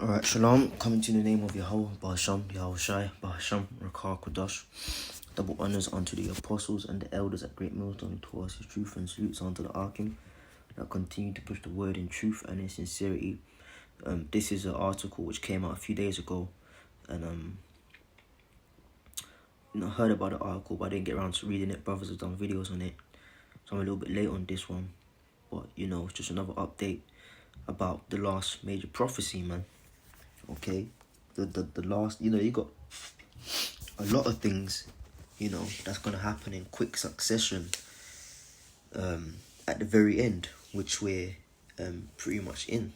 Alright, Shalom, coming to the name of Yahweh, Bahasham, Yahushai, Bahasham, Rakar, Kodash. Double honors unto the apostles and the elders at Great Millstone who taught us his truth, and salutes unto the Archim that continue to push the word in truth and in sincerity. This is an article which came out a few days ago, and I heard about the article, but I didn't get around to reading it. Brothers have done videos on it, so I'm a little bit late on this one. But it's just another update about the last major prophecy, man. Okay, the last, you got a lot of things, that's gonna happen in quick succession. At the very end, which we're pretty much in,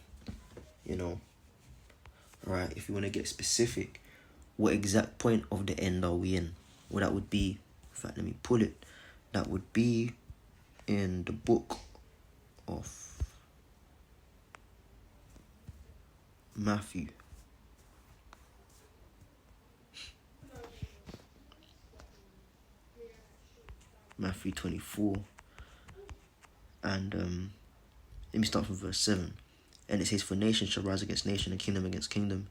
Right, if you want to get specific, what exact point of the end are we in? Well, that would be, in fact, let me pull it. That would be in the book of Matthew. Matthew 24. And let me start from verse 7. And it says, "For nation shall rise against nation, and kingdom against kingdom,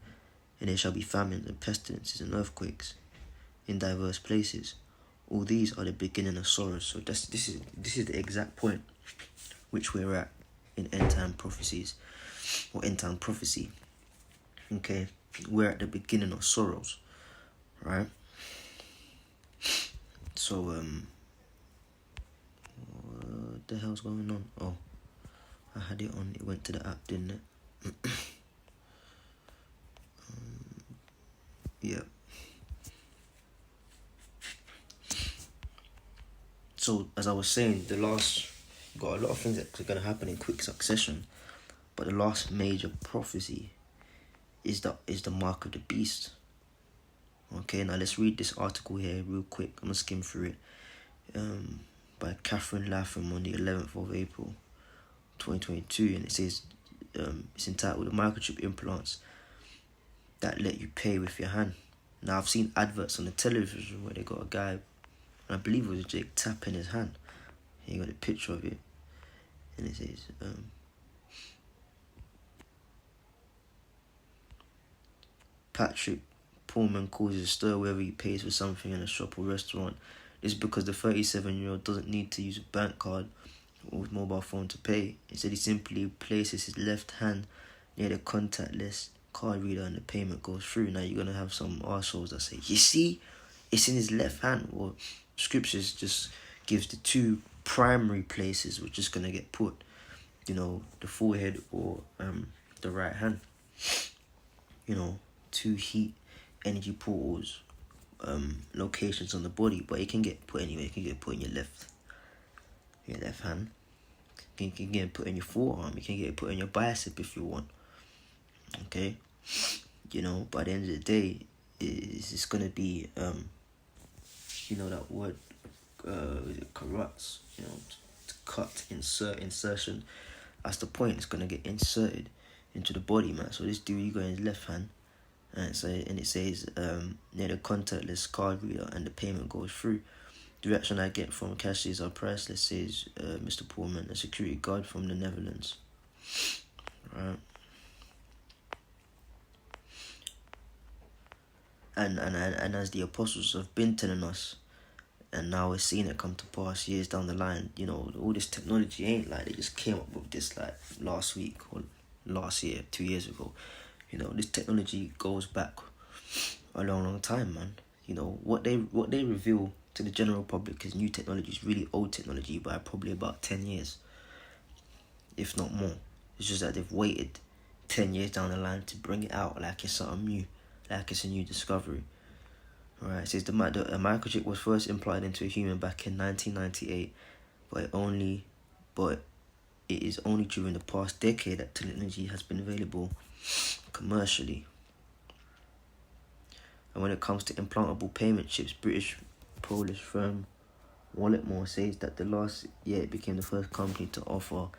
and there shall be famines and pestilences and earthquakes in diverse places. All these are the beginning of sorrows." So this is the exact point which we're at in end time prophecies, or end time prophecy. Okay, we're at the beginning of sorrows, right? So what the hell's going on? Oh, I had it on. It went to the app, didn't it? Yeah. So as I was saying, got a lot of things that are gonna happen in quick succession, but the last major prophecy is the mark of the beast. Okay, now let's read this article here real quick. I'm gonna skim through it. By Catherine Latham on the 11th of April, 2022, and it says it's entitled "The Microchip Implants That Let You Pay with Your Hand." Now I've seen adverts on the television where they got a guy, and I believe it was Jake, tapping his hand. He got a picture of it, and it says Patrick Pullman causes a stir wherever he pays for something in a shop or restaurant. This is because the 37-year-old doesn't need to use a bank card or mobile phone to pay. Instead, he simply places his left hand near the contactless card reader and the payment goes through. Now you're going to have some arseholes that say, you see, it's in his left hand. Well, scriptures just gives the two primary places which is going to get put, the forehead or the right hand. Two heat energy portals, locations on the body, but it can get put anywhere. It can get put in your left hand. It can get put in your forearm. It can get put in your bicep if you want. Okay, but at the end of the day, it's gonna be that word corrupts. To cut, insertion. That's the point. It's gonna get inserted into the body, man. So this dude, you got his left hand. And it says near the contactless card reader and the payment goes through. The reaction I get from cashiers are priceless, says Mr. Pullman, a security guard from the Netherlands. Right. And as the apostles have been telling us, and now we're seeing it come to pass years down the line, all this technology ain't like they just came up with this like last week or last year, 2 years ago. This technology goes back a long time, man. What they reveal to the general public is new technology. It's really old technology by probably about 10 years, if not more. It's just that they've waited 10 years down the line to bring it out like it's something new, like it's a new discovery. Right? It says the microchip was first implanted into a human back in 1998, but it is only during the past decade that technology has been available commercially. And when it comes to implantable payment chips, British-Polish firm Walletmore says that the last year it became the first company to offer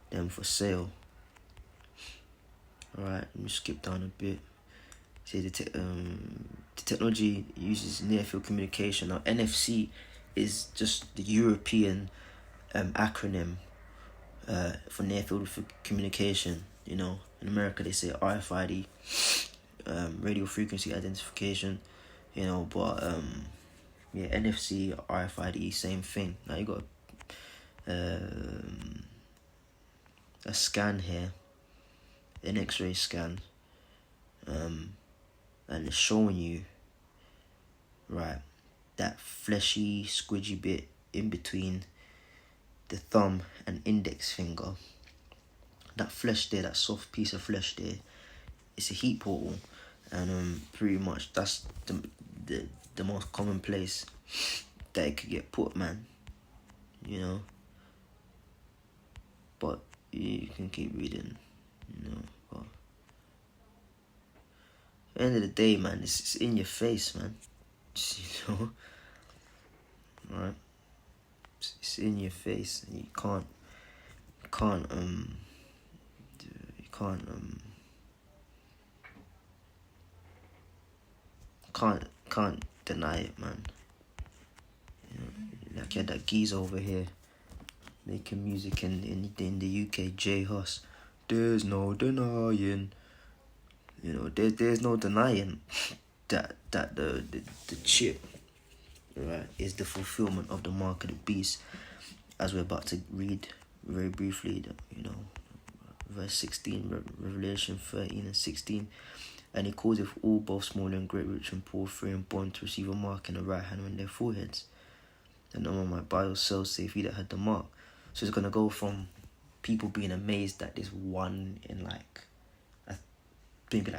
them for sale. Alright, let me skip down a bit. It says the technology uses near-field communication. Now NFC is just the European acronym for near-field communication. In America they say RFID. radio frequency identification, you know. But yeah, NFC, RFID, same thing. Now you got a scan here, an X-ray scan, and it's showing you, right, that fleshy, squidgy bit in between the thumb and index finger. That flesh there, that soft piece of flesh there, it's a heat portal, and pretty much that's the most common place that it could get put, man. You know. But you can keep reading, you know. But at the end of the day, man, it's in your face, man. Just, you know, right? It's in your face, and you can't deny it, man. You know, like you had that geezer over here making music in the UK, J Hus. There's no denying. You know, there's no denying that the chip, right, is the fulfillment of the mark of the beast, as we're about to read very briefly. You know, verse 16, Revelation 13 and 16. And he calls it all, both small and great, rich and poor, free and bond, to receive a mark in the right hand on their foreheads. And no one might buy or sell save he that had the mark. So it's going to go from people being amazed that there's one in maybe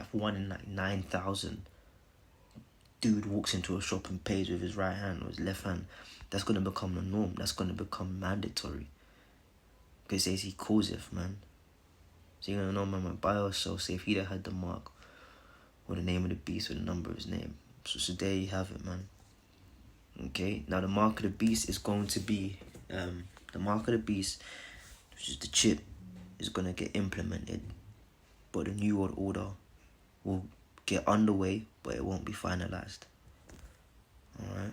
9,000 dude walks into a shop and pays with his right hand or his left hand. That's going to become the norm. That's going to become mandatory. Because it says he calls it, man. So you're going to know, man, might buy or sell save he that had the mark, or the name of the beast, or the number of his name. So there you have it, man. Okay, now the mark of the beast is going to be, the mark of the beast, which is the chip, is going to get implemented. But the New World Order will get underway, but it won't be finalized. Alright?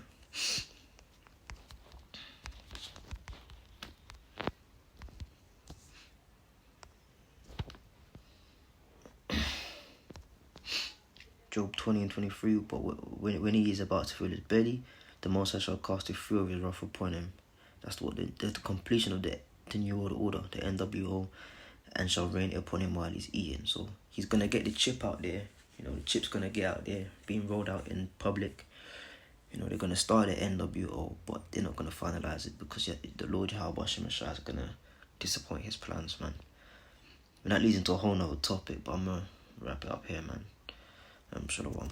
Job 20 and 23, but when he is about to fill his belly, the Most High shall cast a few of his wrath upon him. That's what the completion of the New World Order, the NWO, and shall reign upon him while he's eating. So he's going to get the chip out there. You know, the chip's going to get out there, being rolled out in public. You know, they're going to start the NWO, but they're not going to finalize it because the Lord Yahweh Shemashah is going to disappoint his plans, man. And that leads into a whole nother topic, but I'm going to wrap it up here, man. Shalom.